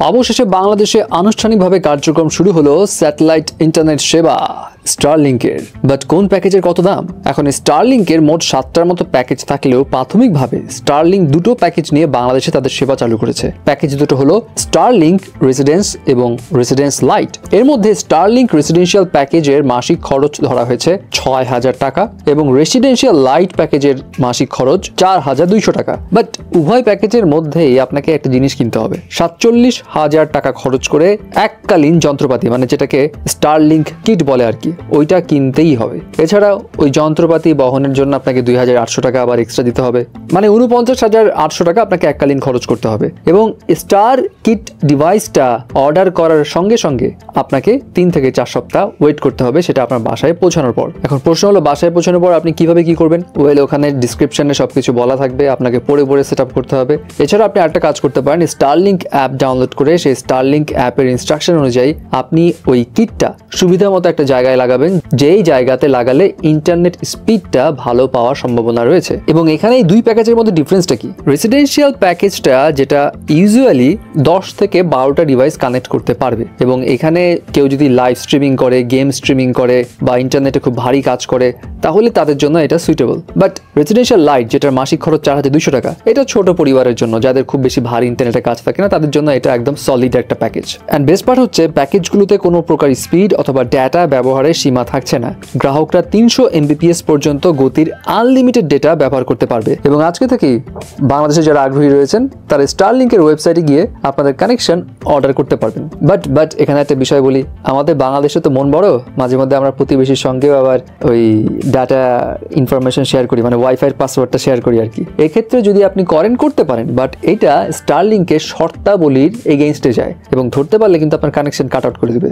অবশেষে বাংলাদেশে আনুষ্ঠানিকভাবে কার্যক্রম শুরু হলো স্যাটেলাইট ইন্টারনেট সেবা স্টারলিংকের। বাট কোন প্যাকেজের কত দাম? এখন স্টারলিংকের মোট 7টার মতো প্যাকেজ থাকলেও প্রাথমিকভাবে স্টারলিংক দুটো প্যাকেজ নিয়ে বাংলাদেশে তাদের সেবা চালু করেছে। প্যাকেজ দুটো হলো স্টারলিংক রেসিডেন্স এবং রেসিডেন্স লাইট। এর মধ্যে স্টারলিংক রেসিডেন্সিয়াল প্যাকেজের মাসিক খরচ ধরা হয়েছে 6,000 টাকা এবং রেসিডেন্সিয়াল লাইট প্যাকেজের মাসিক খরচ 4,200 টাকা। বাট উভয় প্যাকেজের মধ্যেই আপনাকে একটা জিনিস কিনতে হবে, 47,000 টাকা খরচ করে এককালীন যন্ত্রপাতি, মানে যেটাকে স্টারলিংক কিট বলে আর কি, ওইটা কিনতেই হবে। এছাড়া ওই যন্ত্রপাতি বহনের জন্য আপনাকে 2,800 টাকা আবার এক্সট্রা দিতে হবে, মানে 49,800 টাকা আপনাকে এককালীন খরচ করতে হবে। এবং স্টার কিট ডিভাইসটা অর্ডার করার সঙ্গে সঙ্গে আপনাকে 3 থেকে 4 সপ্তাহ ওয়েট করতে হবে, সেটা আপনার বাসায় পৌঁছানোর পর। এখন প্রশ্ন হলো, বাসায় পৌঁছানোর পর আপনি কিভাবে কি করবেন? ওখানে ডিসক্রিপশনে সবকিছু বলা থাকবে, আপনাকে পড়ে সেট আপ করতে হবে। এছাড়া আপনি একটা কাজ করতে পারেন, স্টারলিংক অ্যাপ ডাউনলোড করে সেই স্টারলিংক অ্যাপের ইনস্ট্রাকশন অনুযায়ী আপনি ওই কিটটা সুবিধা মতো একটা জায়গায় লাগাবেন, যেই জায়গাতে লাগালে ইন্টারনেট স্পিডটা ভালো পাওয়ার সম্ভাবনা রয়েছে। এবং এখানে এই দুই প্যাকেজের মধ্যে ডিফারেন্সটা কি? রেসিডেন্সিয়াল প্যাকেজটা যেটা ইউজুয়ালি 10 থেকে 12টা ডিভাইস কানেক্ট করতে পারবে, এবং এখানে কেউ যদি লাইভ স্ট্রিমিং করে, গেম স্ট্রিমিং করে বা ইন্টারনেটে খুব ভারী কাজ করে, তাহলে তাদের জন্য এটা সুইটেবল। বাট রেসিডেন্সিয়াল লাইট, যেটার মাসিক খরচ 4,200 টাকা, এটা ছোট পরিবারের জন্য, যাদের খুব বেশি ভারী ইন্টারনেটে কাজ থাকে না, তাদের জন্য এটা একদম সলিড একটা প্যাকেজ। অ্যান্ড বেস্ট পার্ট হচ্ছে, প্যাকেজগুলোতে কোনো প্রকার স্পিড অথবা ডেটা ব্যবহারের সীমা থাকছে না। গ্রাহকরা 300 Mbps পর্যন্ত গতির আনলিমিটেড ডেটা ব্যবহার করতে পারবে। এবং আজকে থেকেই বাংলাদেশে যারা আগ্রহী রয়েছেন তারা স্টারলিংকের ওয়েবসাইটে গিয়ে আপনাদের কানেকশন অর্ডার করতে পারবেন। বাট এখানে একটা বিষয় বলি, আমাদের বাংলাদেশে তো মন বড়, মাঝে মধ্যে আমরা প্রতিবেশীর সঙ্গেও আবার ওই ডাটা ইনফরমেশন শেয়ার করি, মানে ওয়াইফাইয়ের পাসওয়ার্ডটা শেয়ার করি আর কি। এক্ষেত্রে যদি আপনি করতে পারেন, বাট এটা স্টারলিংকের শর্তাবলীর এগেইনস্টে যায় এবং ধরতে পারলে কিন্তু আপনার কানেকশন কাট আউট করে দিবে।